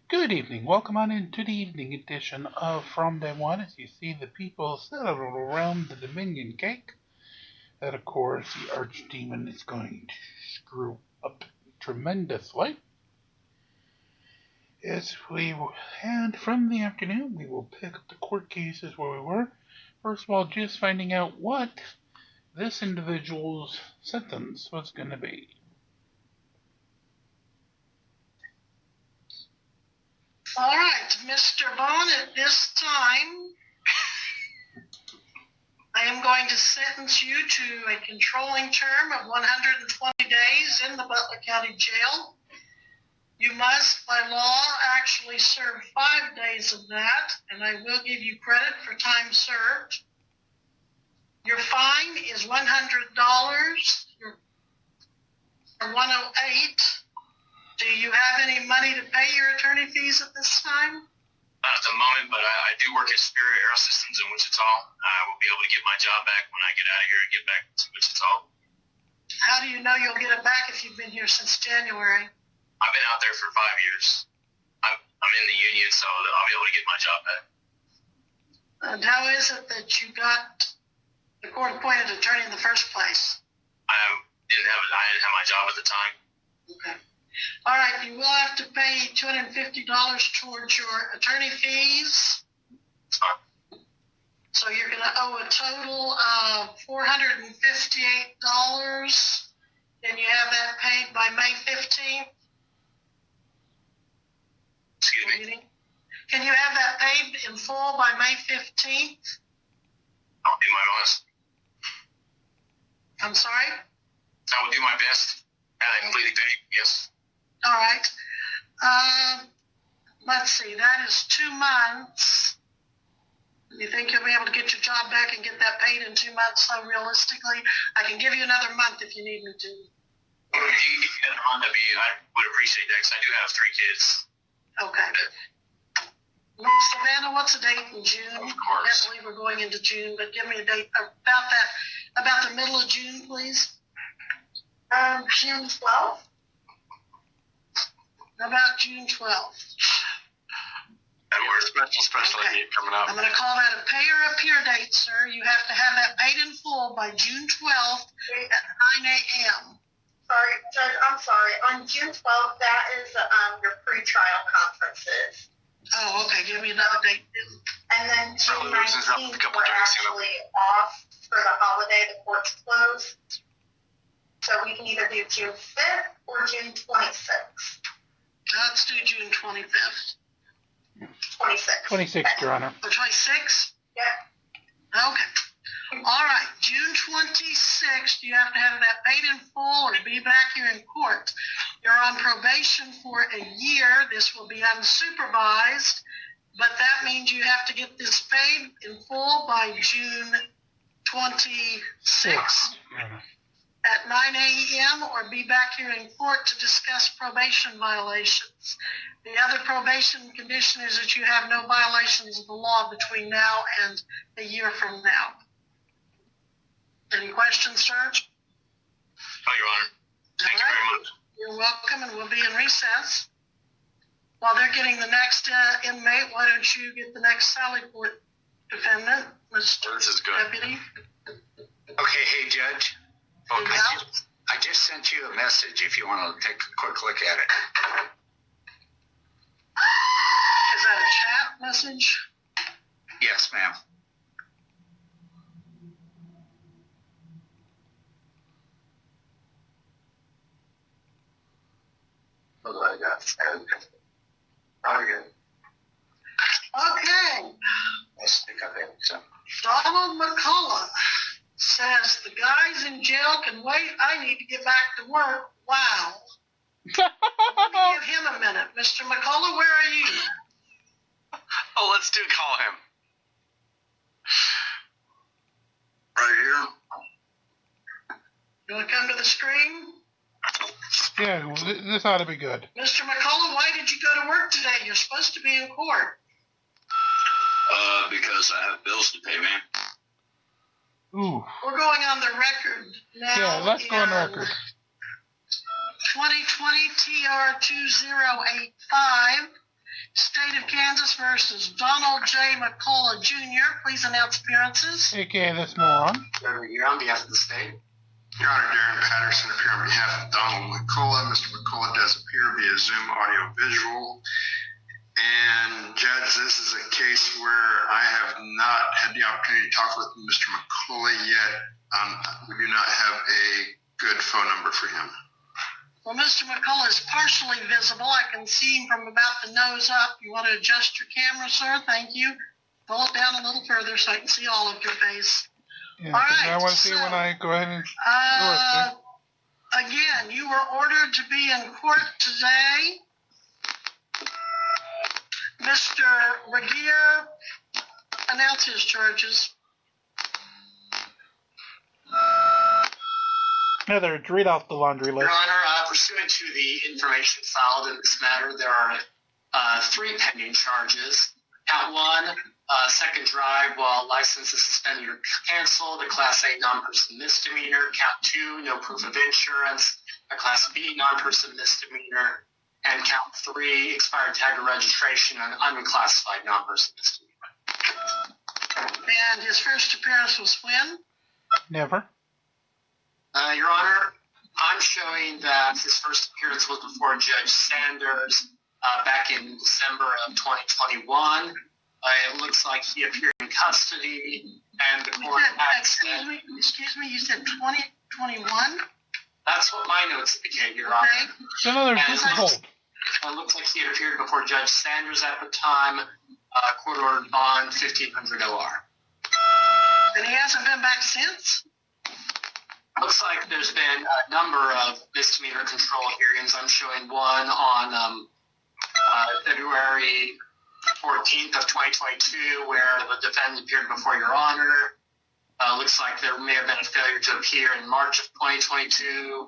Good evening. Welcome on into the evening edition of From Day One. As you see the people settled around the Dominion cake, that of course the archdemon is going to screw up tremendously. And from the afternoon, we will pick up the court cases where we were. First of all, just finding out what this individual's sentence was going to be. All right, Mr. Bond, at this time, I am going to sentence you to a controlling term of 120 days in the Butler County Jail. You must, by law, actually serve 5 days of that, and I will give you credit for time served. Your fine is $100. You're $108. Do you have any money to pay your attorney fees at this time? Not at the moment, but I do work at Spirit Aero Systems in Wichita. I will be able to get my job back when I get out of here and get back to Wichita. How do you know you'll get it back if you've been here since January? I've been out there for 5 years. I'm in the union, so I'll be able to get my job back. And how is it that you got the court-appointed attorney in the first place? I didn't have my job at the time. Okay. All right, you will have to pay $250 towards your attorney fees. So you're going to owe a total of $458. Then you have that paid by May 15th. Excuse me? Can you have that paid in full by May 15th? I'll do my best. I'm sorry? I will do my best. And I completely paid, yes. All right. Let's see. That is 2 months. You think you'll be able to get your job back and get that paid in 2 months? So realistically, I can give you another month if you need me to. If you get another month, I would appreciate that because I do have 3 kids. Okay. Savannah, what's the date in June? Of course. I can't believe we're going into June, but give me a date about the middle of June, please. June 12th. About June 12th. And we're special Okay. meeting coming up. I'm going to call that a pay or appear date, sir. You have to have that paid in full by June 12th at 9 a.m. Sorry, Judge, I'm sorry. On June 12th, that is your pre-trial conferences. Oh, okay. Give me another date. And then June Probably loses up a 19th, couple we're days, actually off for the holiday. The court's closed. So we can either do June 5th or June 26th. Let's do June 25th. 26th. 26th, Your Honor. Or 26th? Yep. Okay. All right. June 26th, you have to have that paid in full or be back here in court. You're on probation for a year. This will be unsupervised, but that means you have to get this paid in full by June 26th. At 9 a.m. or be back here in court to discuss probation violations. The other probation condition is that you have no violations of the law between now and a year from now. Any questions, sir? No, Your Honor. Thank you very much. You're welcome, and we'll be in recess. While they're getting the next inmate, why don't you get the next Sally Court defendant, Mr. This is good. Deputy? Okay, hey, Judge. Hey, Al? I just sent you a message if you want to take a quick look at it. Is that a chat message? Yes, ma'am. Okay. Let's pick up it. So. Donald McCullough says the guys in jail can wait. I need to get back to work. Wow. Let me give him a minute. Mr. McCullough, where are you? Oh, let's call him. Right here. You want to come to the screen? Yeah, this ought to be good. Mr. McCullough, why did you go to work today? You're supposed to be in court. Because I have bills to pay, man. Ooh. We're going on the record now. Yeah, let's go on the record. 2020 TR 2085. versus Donald J. McCullough Jr. Please announce appearances. A.K.A. this moron. Here on behalf of the state. Your Honor, Darren Patterson appear on behalf of Donald McCullough. Mr. McCullough does appear via Zoom audio visual. And Judge, this is a case where I have not had the opportunity to talk with Mr. McCullough yet. We do not have a good phone number for him. Well, Mr. McCullough is partially visible. I can see him from about the nose up. You want to adjust your camera, sir? Thank you. Pull it down a little further so I can see all of your face. Yeah, all right. I want to see when I go ahead and again, you were ordered to be in court today. Mr. Regier, announce his charges. Heather, read off the laundry list. Your Honor, pursuant to the information filed in this matter, there are 3 pending charges. Count 1, second drive while license is suspended or canceled, a Class A non-person misdemeanor. Count 2, no proof of insurance, a Class B non-person misdemeanor. And count 3, expired tag or registration, an unclassified non-person misdemeanor. And his first appearance was when? Never. Your Honor, I'm showing that his first appearance was before Judge Sanders back in December of 2021. It looks like he appeared in custody, and the court excuse me, you said 2021? That's what my notes indicate, Your Honor. Okay. So another hold. It looks like he had appeared before Judge Sanders at the time, court-ordered bond, 1500 OR. And he hasn't been back since? Looks like there's been a number of misdemeanor control hearings. I'm showing one on February 14th of 2022 where the defendant appeared before Your Honor. Looks like there may have been a failure to appear in March of 2022.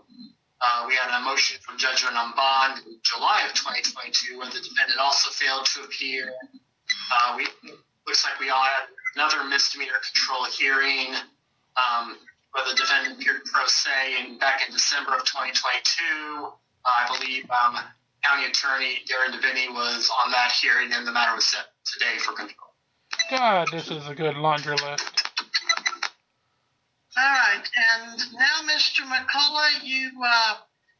We had a motion for judgment on bond in July of 2022 where the defendant also failed to appear. Looks like we all had another misdemeanor control hearing where the defendant appeared pro se back in December of 2022. I believe County Attorney Darren DeVinny was on that hearing, and the matter was set today for control. God, this is a good laundry list. All right, and now, Mr. McCullough, you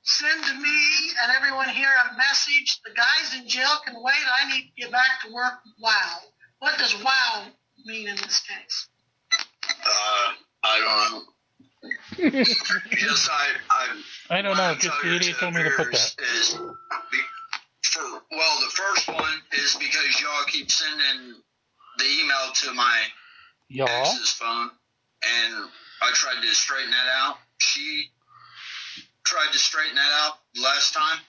send to me and everyone here a message. The guys in jail can wait. I need to get back to work. Wow. What does wow mean in this case? I don't know. Yes, I don't know. Just the idiot told me to put that. The first one is because y'all keep sending the email to my ex's phone, and I tried to straighten that out. She tried to straighten that out last time.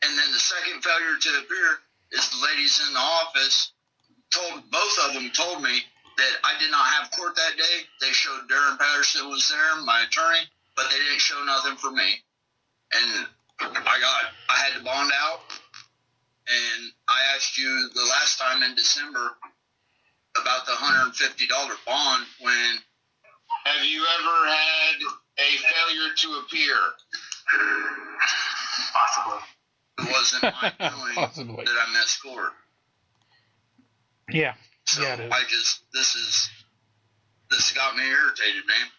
And then the second failure to appear is the ladies in the office both of them told me that I did not have court that day. They showed Darren Patterson was there, my attorney, but they didn't show nothing for me. And I had to bond out. And I asked you the last time in December about the $150 bond when... Have you ever had a failure to appear? Possibly. It wasn't my doing that I missed court. Yeah. So yeah, it is. This got me irritated, man.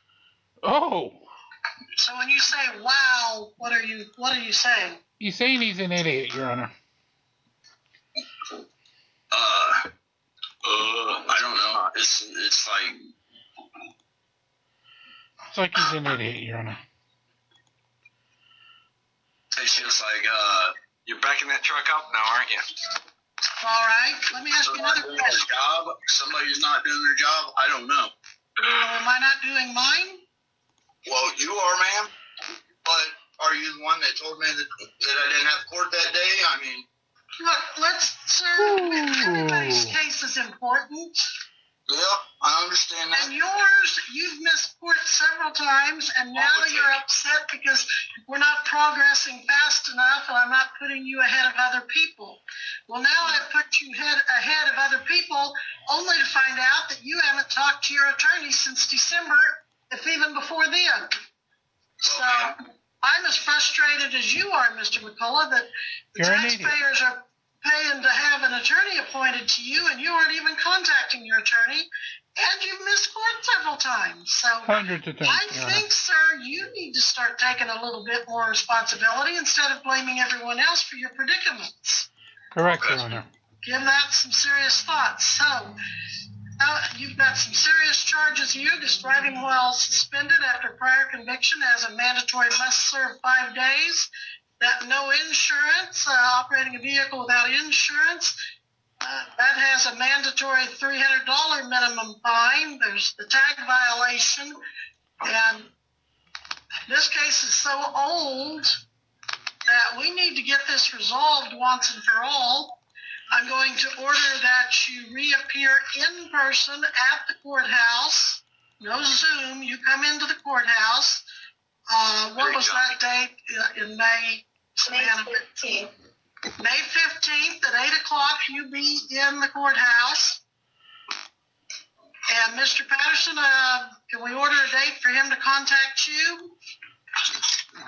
Oh. So when you say wow, what are you saying? He's saying he's an idiot, Your Honor. I don't know. It's like... It's like he's an idiot, Your Honor. It's just like, You're backing that truck up now, aren't you? All right. Let me ask you another question. Somebody's not doing their job. I don't know. Am I not doing mine? Well, you are, ma'am. But are you the one that told me that I didn't have court that day? I mean... Look, sir, everybody's case is important. Yeah, I understand that. And yours, you've missed court several times, and now you're upset because we're not progressing fast enough, and I'm not putting you ahead of other people. Well, now I've put you ahead of other people, only to find out that you haven't talked to your attorney since December, if even before then. So I'm as frustrated as you are, Mr. McCullough, that the taxpayers are paying to have an attorney appointed to you, and you aren't even contacting your attorney, and you've missed court several times. So Hundreds of times. I think, sir, you need to start taking a little bit more responsibility instead of blaming everyone else for your predicaments. Correct, Your Honor. Give that some serious thought. So, you've got some serious charges here. Just driving while suspended after prior conviction as a mandatory must serve 5 days. That no insurance, operating a vehicle without insurance. That has a mandatory $300 minimum fine. There's the tag violation. And this case is so old that we need to get this resolved once and for all. I'm going to order that you reappear in person at the courthouse. No Zoom. You come into the courthouse. What was that date in May? May 15th. May 15th at 8 o'clock, you be in the courthouse. And Mr. Patterson, can we order a date for him to contact you?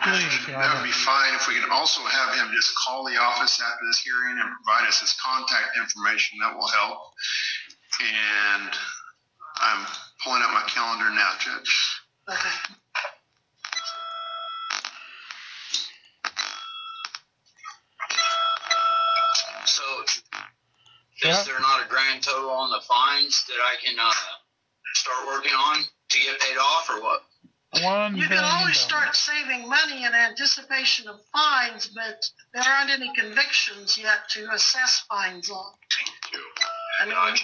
Please, Your That Honor. would be fine if we could also have him just call the office after this hearing and provide us his contact information. That will help. And I'm pulling up my calendar now, Judge. Okay. So, Yeah. is there not a grand total on the fines that I can start working on to get paid off, or what? You can always start saving money in anticipation of fines, but there aren't any convictions yet to assess fines on. I mean,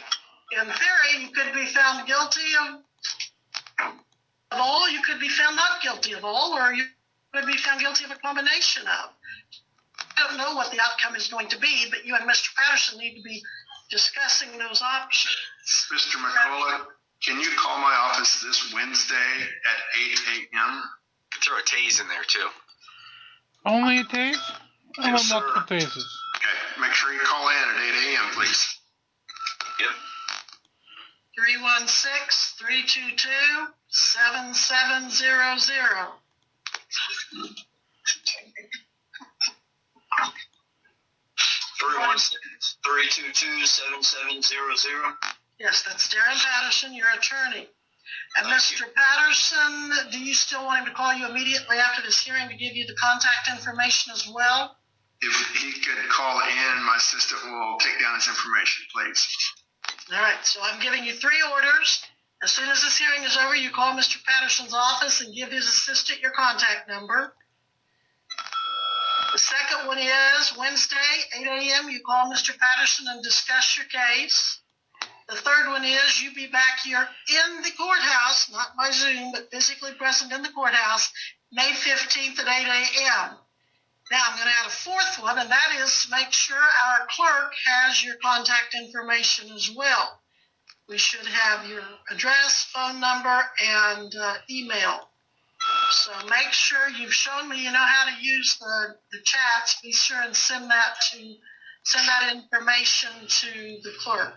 in theory, you could be found guilty of all, you could be found not guilty of all, or you could be found guilty of a combination of. I don't know what the outcome is going to be, but you and Mr. Patterson need to be discussing those options. Mr. McCullough, can you call my office this Wednesday at 8 a.m.? Throw a tase in there too. Only a tase? I Yes, want sir. multiple tases. Okay, make sure you call in at 8 a.m., please. Yep. 316-322-7700. $316-322-7700. Yes, that's Darren Patterson, your attorney. And Mr. Patterson, do you still want him to call you immediately after this hearing to give you the contact information as well? If he could call in, my assistant will take down his information, please. All right, so I'm giving you 3 orders. As soon as this hearing is over, you call Mr. Patterson's office and give his assistant your contact number. The second one is Wednesday, 8 a.m., you call Mr. Patterson and discuss your case. The third one is you be back here in the courthouse, not by Zoom, but physically present in the courthouse, May 15th at 8 a.m. Now I'm going to add a fourth one, and that is to make sure our clerk has your contact information as well. We should have your address, phone number, and email. So make sure you've shown me you know how to use the chats. Be sure and send that information to the clerk.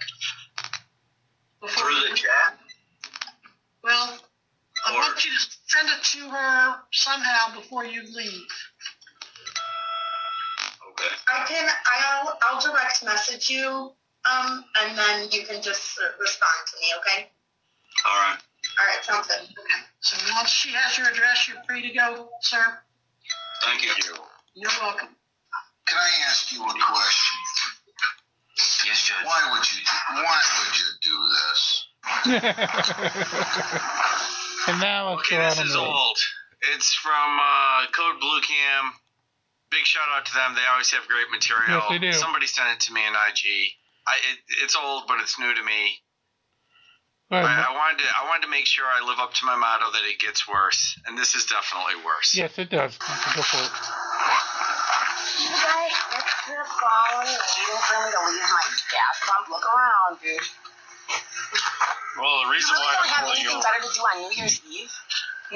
Through the chat? Well, I want you to send it to her somehow before you leave. Okay. I'll direct message you, and then you can just respond to me, okay? All right. All right, sounds good. Okay. So once she has your address, you're free to go, sir. Thank you. You're welcome. Can I ask you a question? Yes, Judge. Why would you do this? And now let's Okay, go this on is the road. old. It's from Code Blue Cam. Big shout out to them. They always have great material. Yes, they do. Somebody sent it to me in IG. It's old, but it's new to me. Go ahead, I wanted to make sure I live up to my motto that it gets worse, and this is definitely worse. Yes, it does. Go for it. You guys, it's the phone waiting for me to leave my gas pump. Look around, dude. Well, the You reason really why don't I'm have pulling you anything over. better to do on New Year's Eve,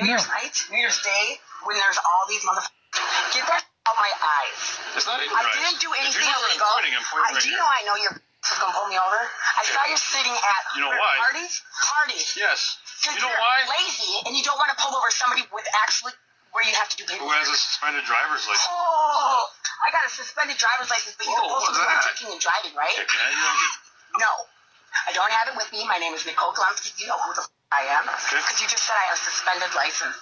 New Year's night, New Year's Day, when there's all these motherfuckers. Get that out my eyes. It's not even I right. didn't do If anything you're not illegal. pointing, I'm pointing right Do you here. know I know you're gonna pull me over? I saw you sitting at You know why? parties. Yes. So You know you're why? lazy and you don't want to pull over somebody with actually where you have to do Who paperwork. has a suspended driver's license? Oh, I got a suspended driver's license, but you Whoa, can pull what's someone that? for drinking and and driving, right? Okay, can I have your ID? No. I don't have it with me. My name is Nicole Glumsky. You know who the I am. Okay. Because you just said I have a suspended license.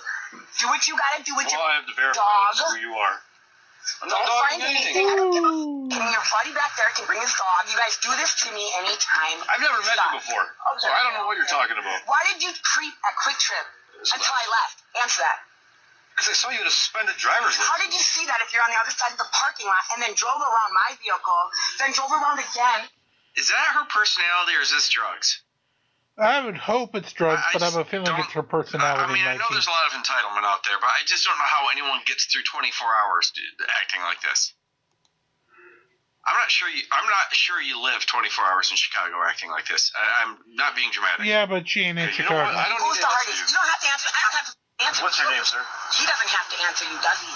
Do what you gotta do with your I have to verify dog. who you are. I'm Don't not find dogging anything. I don't give a and your buddy back there can bring his dog. You guys do this to me anytime. I've never met you before, so I don't know what you're talking about. Why did you creep at Quick Trip until I left? Answer that. Because I saw you with a suspended driver's license. How did you see that if you're on the other side of the parking lot and then drove around my vehicle, then drove around again? Is that her personality or is this drugs? I would hope it's drugs, but I have a feeling it's her personality. I mean, I know there's a lot of entitlement out there, but I just don't know how anyone gets through 24 hours acting like this. I'm not sure you live 24 hours in Chicago acting like this. I'm not being dramatic. Yeah, but she ain't in Chicago. You know what? I don't Who's need the to hardest? You don't have to answer. I don't have to answer. What's your name, sir? He doesn't have to answer you, does he?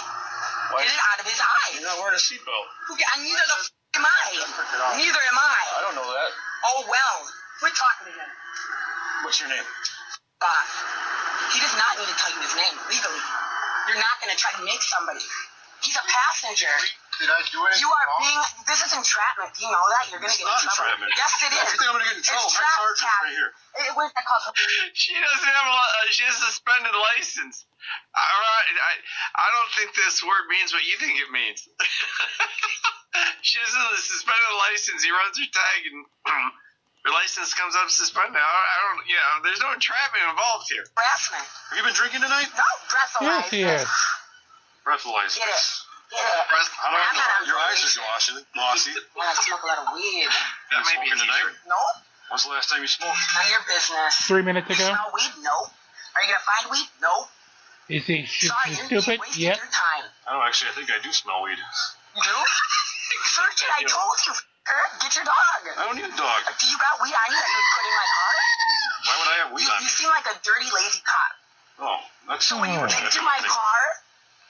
Get it out of his eyes. You're not wearing a seatbelt. Neither the am I. Neither am I. I don't know that. Oh, well. Quit talking to him. What's your name? He does not need to tell you his name legally. You're not going to try to make somebody. He's a passenger. Did I do anything You are wrong? being. This is entrapment. Do you know that? You're going to get in trouble. Entrapment. Yes, it is. I think I'm going to get in trouble. It's My trap sergeant's tap. right here. Where's that called? She doesn't have she has a suspended license. I don't think this word means what you think it means. She has a suspended license. He runs her tag and her license comes up suspended. I don't, there's no entrapment involved here. Harassment. Have you been drinking tonight? No, breathalyzer. Yes, he is. Breathalyzer. Get it. I don't know. Your eyes are glossy. When I smoke a lot of weed. That may be smoking tonight? No. When's the last time you smoked? None of your business. 3 minutes You ago. smell weed? No. Are you going to find weed? No. Is he Sorry, stupid? you wasted Yep. your time. I don't actually. I think I do smell weed. You do? Search it. I told you. Get your dog. I don't need a dog. Do you got weed on you that you would put in my car? Why would I have weed on You me? seem like a dirty, lazy cop. Oh, that's So when you Oh. get to my car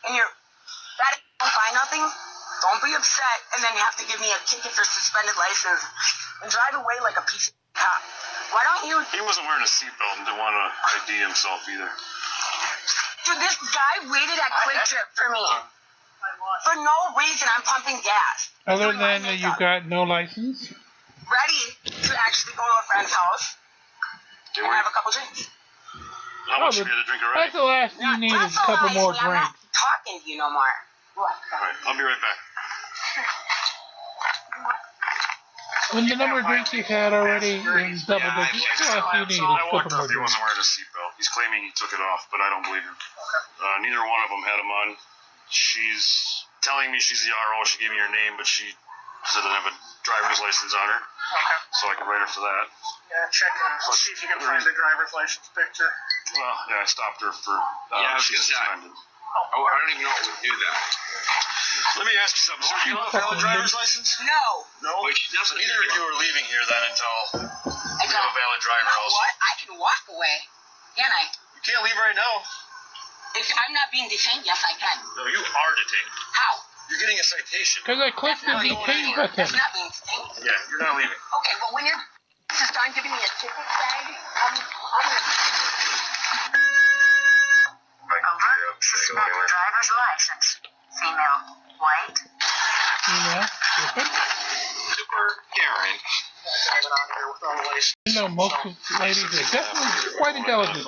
and you're don't find nothing, don't be upset and then have to give me a ticket for suspended license and drive away like a piece of cop. Why don't you? He wasn't wearing a seatbelt and didn't want to ID himself either. Dude, this guy waited at Quick Trip for me. For no reason, I'm pumping gas. Other Doing my than that, you makeup. got no license? Ready to actually go to a friend's house and have a couple drinks. How much have you had to drink already? That's the last you need is a couple more I'm not drinks. talking to you no more. What? Alright, I'll be right back. When the number of drinks you've had already in double digits, that's the last you need is I a walked couple more up, he drinks. wasn't wearing a seatbelt. He's claiming he took it off, but I don't believe him. Neither one of them had him on. She's telling me she's the RO. She gave me her name, but she doesn't have a driver's license on her. Okay. So I can write her for that. Yeah, check it out. See if you can find the driver's license picture. Well, yeah, I stopped her for I was she's gonna say, suspended. Oh, I don't even know what would do that. Let me ask you something, sir. Do you have a valid driver's license? No. No? Wait, she So definitely neither of you are leaving here then until I you have a valid driver also. What? I can walk away. Can I? You can't leave right now. If I'm not being detained, yes, I can. No, you are detained. How? You're getting a citation. Because I clicked the detain button. That's not being detained. Yeah, you're not leaving. Okay, well, when you're just done giving me a ticket tag, I'm gonna... Alert, suspended driver's license. Female, white. Yeah, stupid. Super Karen. I have it on here with all the license. You know, most ladies are definitely quite intelligent.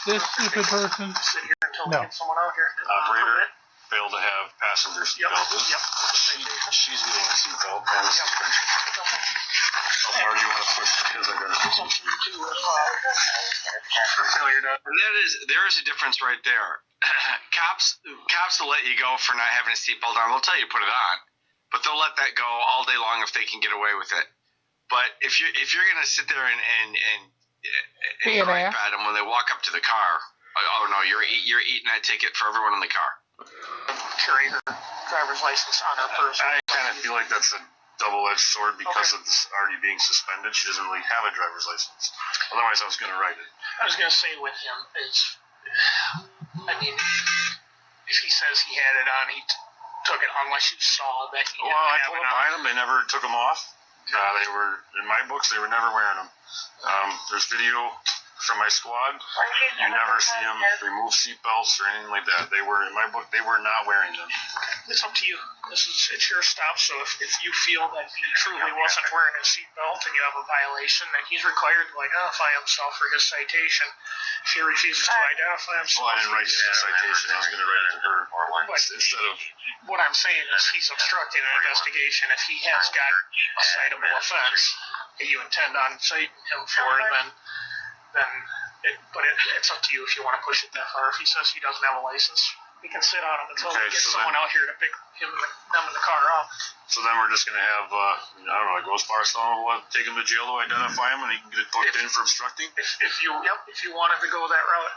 This stupid person, Sit here until No. we get someone out here. Operator failed to have passenger Yep. seatbelt. Yep. She's getting a seatbelt and a suspension. How far do you want to push? Because I got And there is a difference right there. Cops will let you go for not having a seatbelt on. They'll tell you to put it on, but they'll let that go all day long if they can get away with it. But if you're gonna sit there and gripe at them when they walk up to the car, oh no, you're eating that ticket for everyone in the car. Carry her driver's license on her person. I kind of feel like that's a double-edged sword because of this already being suspended. She doesn't really have a driver's license. Otherwise, I was going to write it. I was going to say with him is, I mean, if he says he had it on, he took it unless you saw that he Well, I pulled up behind them. They never took them off. They were, in my books, they were never wearing them. There's video from my squad, you never see them remove seatbelts or anything like that. They were, in my book, they were not wearing them. It's up to you. It's your stop. So if you feel that he truly wasn't wearing a seatbelt and you have a violation, then he's required to identify himself for his citation. If he refuses to identify himself, well, I didn't write him a citation. I was going to write it to her instead of. What I'm saying is he's obstructing an investigation. If he has got a citable offense that you intend on citing him for, then it's up to you if you want to push it that far. If he says he doesn't have a license, we can sit on him until we get someone out here to pick them in the car up. So then we're just going to have, I don't know, a ghost Barstow will take him to jail to identify him and he can get booked in for obstructing? If you wanted to go that route,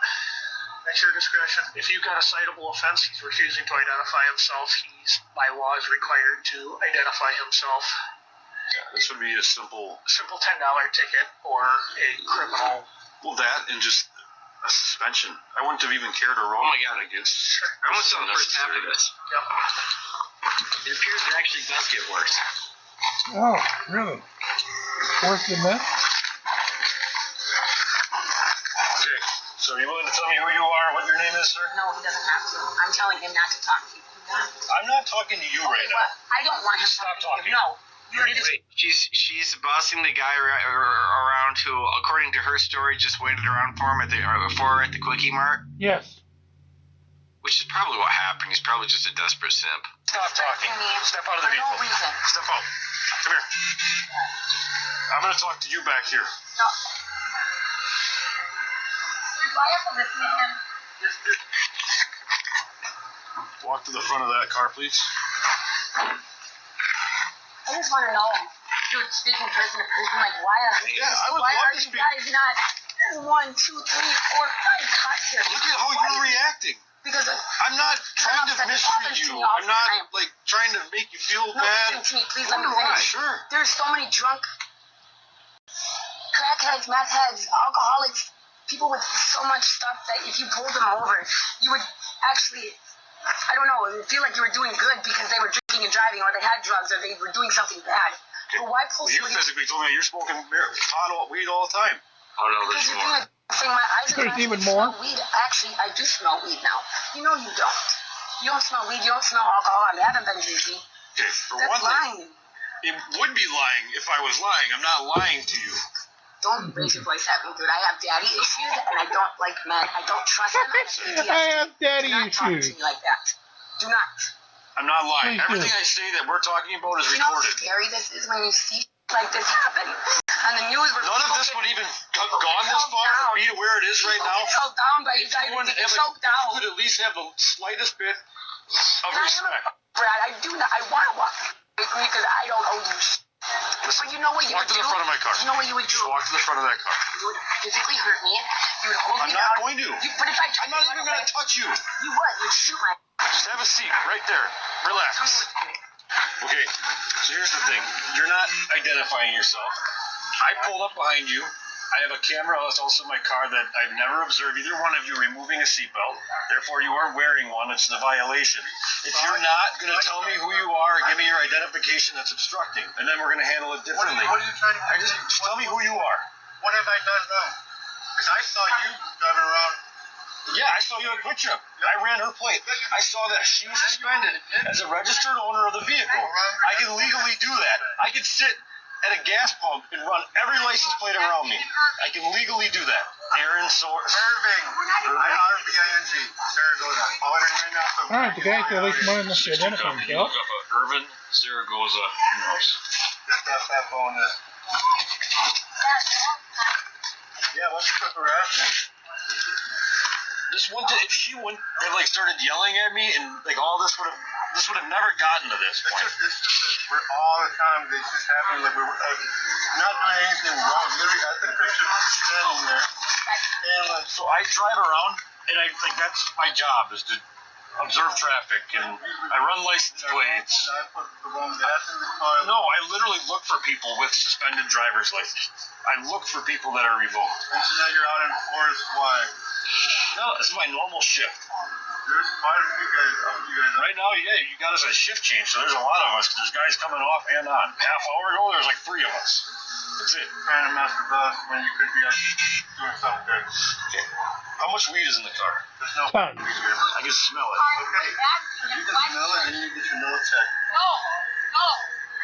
that's your discretion. If you've got a citable offense, he's refusing to identify himself. He's, by law, is required to identify himself. Yeah, this would be a simple $10 ticket or a criminal. Well, that and just a suspension. I wouldn't have even cared to roll. Oh my God, I guess. Sure. I almost saw the first half of this. Yep. It appears it actually does get worse. Oh, really? Worse than that? Okay, so are you willing to tell me who you are, what your name is, sir? No, he doesn't have to. I'm telling him not to talk to you. I'm not talking to you right now. I don't want him Stop talking. No. Wait, she's bossing the guy around who, according to her story, just waited around for him at the Quickie Mart. Yes. Which is probably what happened. He's probably just a desperate simp. Stop talking. Step out of the vehicle. For no reason. Step out. Come here. I'm going to talk to you back here. No. Why have to listen to him? Walk to the front of that car, please. I just want to know, dude, speaking person to person, like, why are you guys not 1, 2, 3, 4, 5 cops here? Look at how you're reacting. Because I'm not trying to mistreat you. I'm not, like, trying to make you feel bad. Listen to me, please let me finish. Sure. There's so many drunk crackheads, meth heads, alcoholics, people with so much stuff that if you pulled them over, you would actually, I don't know, it would feel like you were doing good because they were drinking and driving, or they had drugs, or they were doing something bad. Okay. But why pull you physically told me you're smoking weed all the time. Oh no, there's more. My eyes are There's even more. Weed. Actually, I do smell weed now. You know you don't. You don't smell weed. You don't smell alcohol. I haven't been drinking. Okay, for That's one lying. thing, it would be lying if I was lying. I'm not lying to you. Don't raise your voice at me, dude. I have daddy issues, and I don't like men. I don't trust them. I have daddy do not talk to issues. me like that. Do not. I'm not lying. Please Everything do. I say that we're talking about is You know how recorded. scary this is when you see like this happen on the news? Where None of this would even gone this far or be where it is right now. Choked down by you guys. Choked down. You could at least have the slightest bit of respect. Brad, I do not. I want to walk with me because I don't owe you. But you know what you Walk would to do? the front of my car. You know what you would do? Just walk to the front of that car. You would physically hurt me. You would hold I'm me not down. going to. But if I I'm not even going to touch you. You would. You'd shoot my. Just have a seat right there. Relax. Okay, so here's the thing. You're not identifying yourself. I pulled up behind you. I have a camera that's also in my car that I've never observed either one of you removing a seatbelt. Therefore, you are wearing one. It's the violation. If you're not going to tell me who you are, give me your identification, that's obstructing. And then we're going to handle it differently. What are you trying to do? Just tell me who you are. What have I done wrong? Because I saw you driving around. Yeah, I saw you at Quick Trip. I ran her plate. I saw that she was suspended as a registered owner of the vehicle. I can legally do that. I can sit at a gas pump and run every license plate around me. I can legally do that. Aaron Source. Irving. IRVING. Zaragoza. I'll enter right now. Alright, the guy's at least smart enough to identify himself. Irvin Zaragoza house. Just that phone there. Yeah, what's the harassment? This wouldn't, if she wouldn't have like started yelling at me and like all this would have never gotten to this point. It's just we're all the time. It's just happening. Like we're not doing anything wrong. Literally, at the picture standing there, and like so I drive around and I think that's my job is to observe traffic and I run license plates. I put the wrong gas in the car. No, I literally look for people with suspended driver's license. I look for people that are revoked. And so now you're out in force. Why? No, this is my normal shift. There's quite a few guys. Right now, yeah, you got us a shift change, so there's a lot of us. There's guys coming off and on. Half hour ago, there's like 3 of us. That's it. Trying to mess with us when you could be doing something good. Okay. How much weed is in the car? There's no Tons. weed here. I can smell it. Okay. You can smell it, then you get your nose checked. No.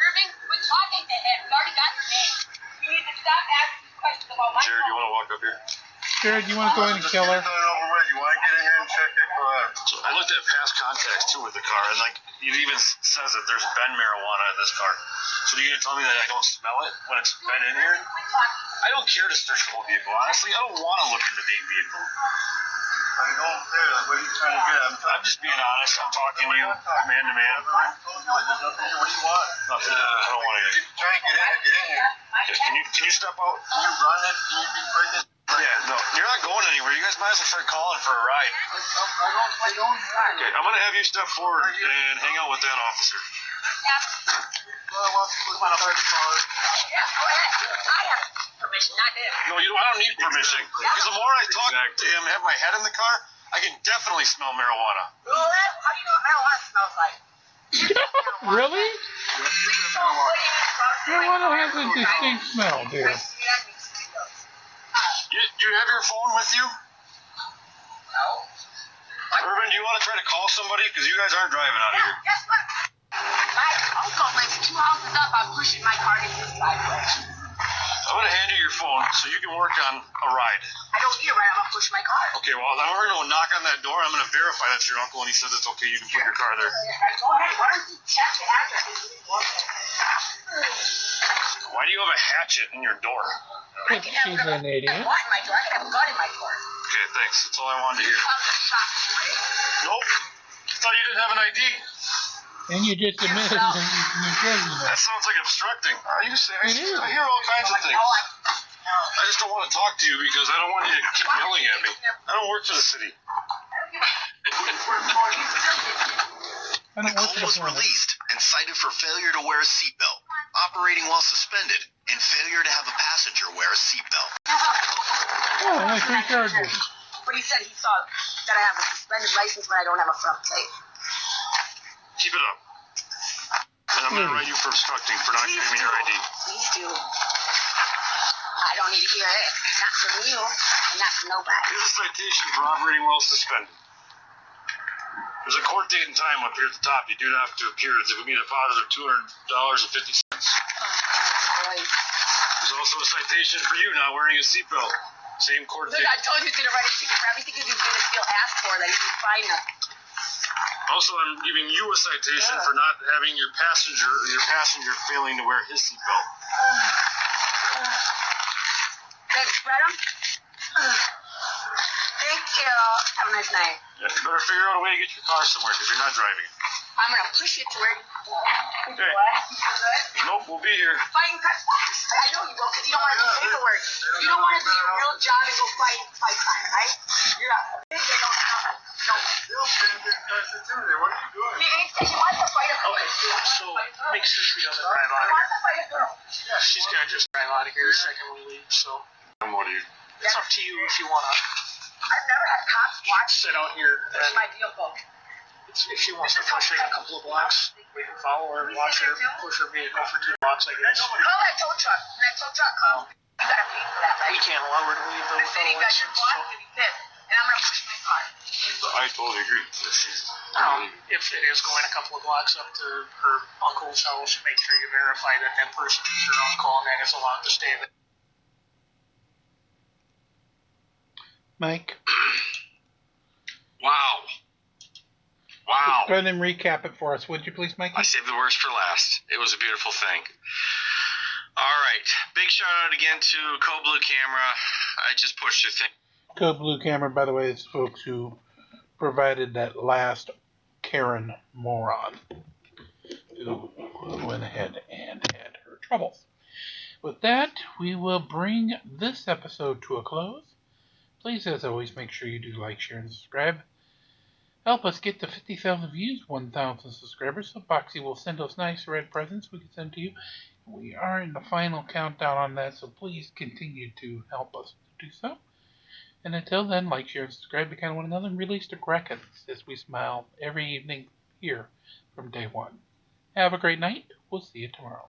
Irving, quit talking to him. We already got your name. You need to stop asking questions about my Jared, you want to walk up here? Jared, you want to go ahead and kill her? You want to get in here and check it? Go ahead. So I looked at past contacts too with the car, and like it even says that there's been marijuana in this car. So you're gonna tell me that I don't smell it when it's been in here? I don't care to search the whole vehicle. Honestly, I don't want to look in the main vehicle. I don't care. Like, what are you trying to get? I'm just being honest. I'm talking to you, man to man. I told you, like, there's nothing here. What do you want? Nothing. I don't want anything. You're trying to get in here. Just, can you step out? Can you run it? Can you be pregnant? Yeah, no, you're not going anywhere. You guys might as well start calling for a ride. I don't. Okay, I'm gonna have you step forward and hang out with that officer. Well, I want to start the car. Yeah, go ahead. I have permission, not him. No, I don't need permission. Because the more I talk to him, have my head in the car, I can definitely smell marijuana. How do you know what marijuana smells like? Really? Marijuana has a distinct smell, dear. Do you have your phone with you? No. Urban, do you want to try to call somebody? Because you guys aren't driving out of here. Guess what? My uncle lives 2 houses up. I'm pushing my car in his driveway. I'm going to hand you your phone so you can work on a ride. I don't need a ride. I'm going to push my car. Okay, well, then we're going to knock on that door. I'm going to verify that's your uncle, and he says it's okay. You can put your car there. Go ahead. Why don't you check the address? Why do you have a hatchet in your door? She's an idiot. I want in my door. I can have a gun in my door. Okay, thanks. That's all I wanted to hear. I'm just shocked. Nope. I thought you didn't have an ID. And you just admitted that New Jersey. That sounds like obstructing. I is. hear all kinds of things. I just don't want to talk to you because I don't want you to keep yelling at me. I don't work for the city. The call was released and cited for failure to wear a seatbelt, operating while suspended, and failure to have a passenger wear a seatbelt. Oh, only 3 charges. But he said he saw that I have a suspended license, but I don't have a front plate. Keep it up. And I'm going to write you for obstructing for not giving me your ID. Please do. I don't need to hear it. Not from you, and not from nobody. Here's a citation for operating while suspended. There's a court date and time up here at the top. You do not have to appear. It's going to be a deposit of $200.50. There's also a citation for you not wearing a seatbelt. Same court date. Look, I told you he's going to write a ticket for everything he's going to feel asked for, that he can find them. Also, I'm giving you a citation for not having your passenger failing to wear his seatbelt. Thanks, Brenham. Thank you. Have a nice night. Yeah, you better figure out a way to get your car somewhere because you're not driving. I'm going to push it to where you Okay. Nope, we'll be here. fighting crime. I know you will because you don't want to do paperwork. You don't want to do your real job and go fight crime, right? You're not. They don't know. No. Still standing there and sensitivity. What are you doing? He wants to fight a girl. Okay, so make sure she doesn't drive out of He wants to fight a girl. here. She's gonna just drive out of here the second we leave, so What do you? it's up to you if you wanna I've never had cops watch sit out here push and my vehicle. if she wants to push it a couple of blocks, we can follow her and watch her push her vehicle for 2 blocks, I guess. Call that tow truck. When that tow truck comes, you gotta pay for that, right? We can't allow her to leave though The without city a got your license, boss so to be pissed, and I'm gonna push my car. I totally agree. if it is going a couple of blocks up to her uncle's house, make sure you verify that that person is your uncle and that is allowed to stay there. Mike, Wow. go ahead and recap it for us, would you please, Mike? I saved the worst for last. It was a beautiful thing. All right. Big shout out again to Code Blue Camera. I just pushed your thing. Code Blue Camera, by the way, is folks who provided that last Karen moron who went ahead and had her troubles. With that, we will bring this episode to a close. Please, as always, make sure you do like, share, and subscribe. Help us get to 50,000 views, 1,000 subscribers, so Boxy will send us nice red presents we can send to you. We are in the final countdown on that, so please continue to help us to do so. And until then, like, share, and subscribe to kind of one another, and release the Krakens as we smile every evening here from day one. Have a great night. We'll see you tomorrow.